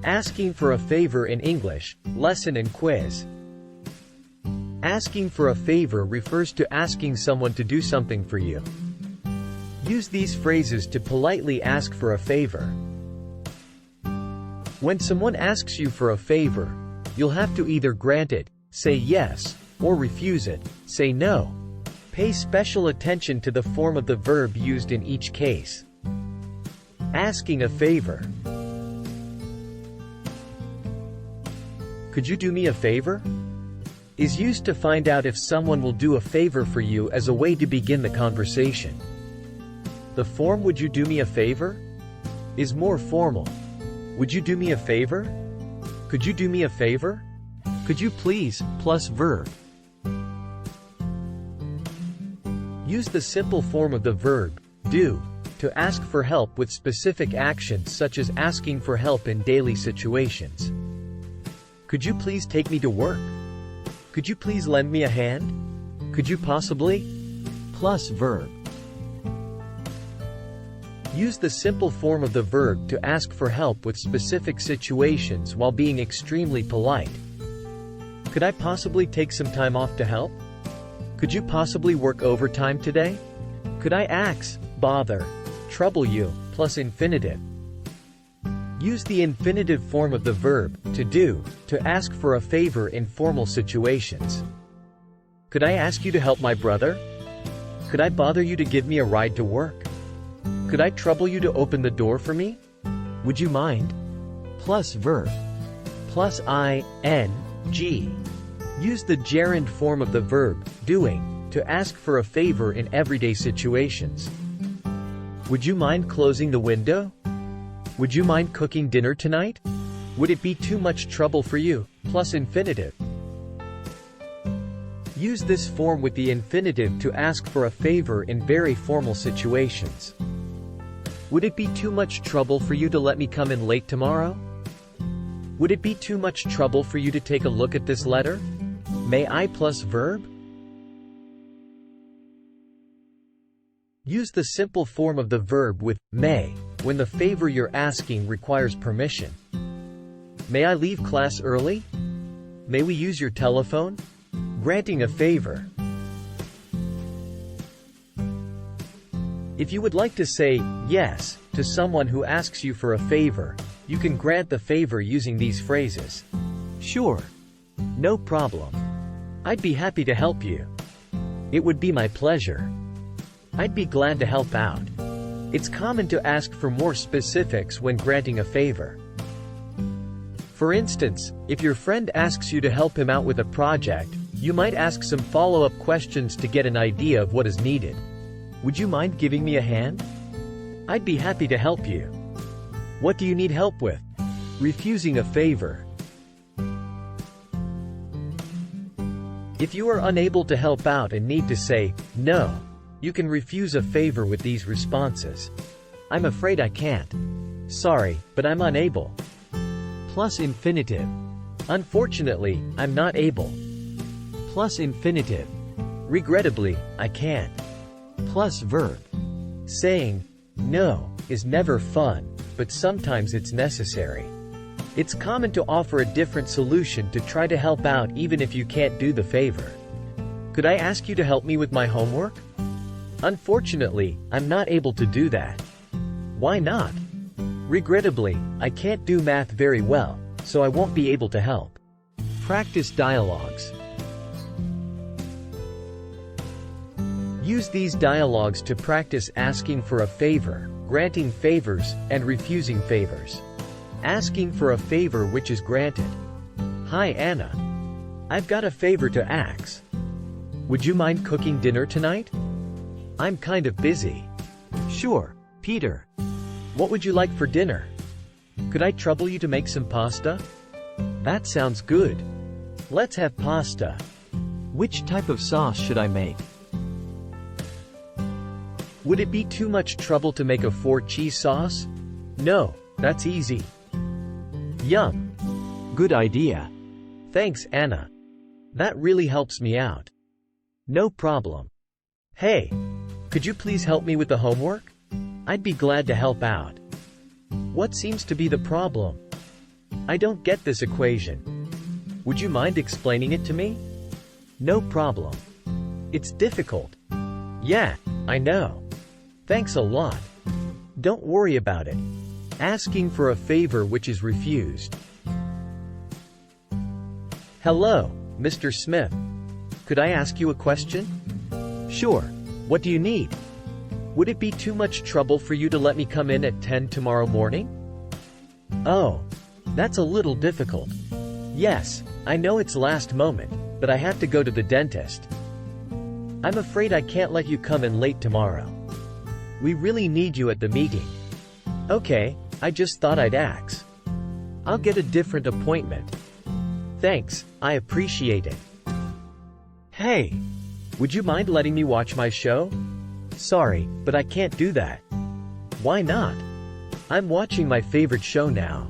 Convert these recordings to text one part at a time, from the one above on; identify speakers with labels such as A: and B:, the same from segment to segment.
A: Asking for a favor in English, lesson and quiz. Asking for a favor refers to asking someone to do something for you. Use these phrases to politely ask for a favor. When someone asks you for a favor, you'll have to either grant it, say yes, or refuse it, say no. Pay special attention to the form of the verb used in each case. Asking a favor. Could you do me a favor? Is used to find out if someone will do a favor for you as a way to begin the conversation. The form "would you do me a favor?" is more formal. Would you do me a favor? Could you do me a favor? Could you please, plus verb. Use the simple form of the verb, do, to ask for help with specific actions such as asking for help in daily situations. Could you please take me to work? Could you please lend me a hand? Could you possibly? Plus verb. Use the simple form of the verb to ask for help with specific situations while being extremely polite. Could I possibly take some time off to help? Could you possibly work overtime today? Could I bother, trouble you, plus infinitive. Use the infinitive form of the verb, to do, to ask for a favor in formal situations. Could I ask you to help my brother? Could I bother you to give me a ride to work? Could I trouble you to open the door for me? Would you mind? Plus verb. Plus ing. Use the gerund form of the verb, doing, to ask for a favor in everyday situations. Would you mind closing the window? Would you mind cooking dinner tonight? Would it be too much trouble for you? Plus infinitive. Use this form with the infinitive to ask for a favor in very formal situations. Would it be too much trouble for you to let me come in late tomorrow? Would it be too much trouble for you to take a look at this letter? May I plus verb? Use the simple form of the verb with may when the favor you're asking requires permission. May I leave class early? May we use your telephone? Granting a favor. If you would like to say yes to someone who asks you for a favor, you can grant the favor using these phrases. Sure. No problem. I'd be happy to help you. It would be my pleasure. I'd be glad to help out. It's common to ask for more specifics when granting a favor. For instance, if your friend asks you to help him out with a project, you might ask some follow-up questions to get an idea of what is needed. Would you mind giving me a hand? I'd be happy to help you. What do you need help with? Refusing a favor. If you are unable to help out and need to say no, you can refuse a favor with these responses. I'm afraid I can't. Sorry, but I'm unable. Plus infinitive. Unfortunately, I'm not able. Plus infinitive. Regrettably, I can't. Plus verb. Saying no is never fun, but sometimes it's necessary. It's common to offer a different solution to try to help out even if you can't do the favor. Could I ask you to help me with my homework? Unfortunately, I'm not able to do that. Why not? Regrettably, I can't do math very well, so I won't be able to help. Practice dialogues. Use these dialogues to practice asking for a favor, granting favors, and refusing favors. Asking for a favor which is granted. Hi Anna. I've got a favor to ask. Would you mind cooking dinner tonight? I'm kind of busy. Sure, Peter. What would you like for dinner? Could I trouble you to make some pasta? That sounds good. Let's have pasta. Which type of sauce should I make? Would it be too much trouble to make a 4-cheese sauce? No, that's easy. Yum. Good idea. Thanks, Anna. That really helps me out. No problem. Hey, could you please help me with the homework? I'd be glad to help out. What seems to be the problem? I don't get this equation. Would you mind explaining it to me? No problem. It's difficult. Yeah, I know. Thanks a lot. Don't worry about it. Asking for a favor which is refused. Hello, Mr. Smith. Could I ask you a question? Sure. What do you need? Would it be too much trouble for you to let me come in at 10 tomorrow morning? Oh, that's a little difficult. Yes, I know it's last moment, but I have to go to the dentist. I'm afraid I can't let you come in late tomorrow. We really need you at the meeting. Okay, I just thought I'd ask. I'll get a different appointment. Thanks, I appreciate it. Hey, would you mind letting me watch my show? Sorry, but I can't do that. Why not? I'm watching my favorite show now.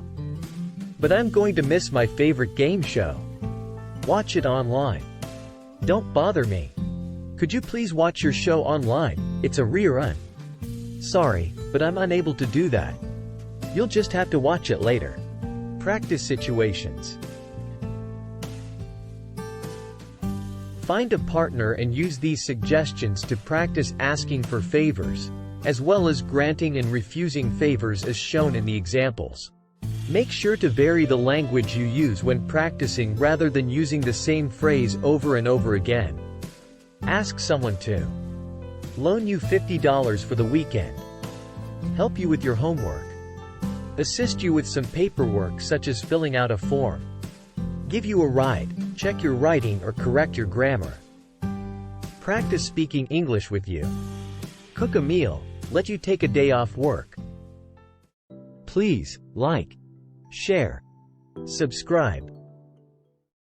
A: But I'm going to miss my favorite game show. Watch it online. Don't bother me. Could you please watch your show online? It's a rerun. Sorry, but I'm unable to do that. You'll just have to watch it later. Practice situations. Find a partner and use these suggestions to practice asking for favors, as well as granting and refusing favors as shown in the examples. Make sure to vary the language you use when practicing rather than using the same phrase over and over again. Ask someone to loan you $50 for the weekend, help you with your homework, assist you with some paperwork such as filling out a form, give you a ride, check your writing or correct your grammar, practice speaking English with you, cook a meal, let you take a day off work. Please, like, share, subscribe.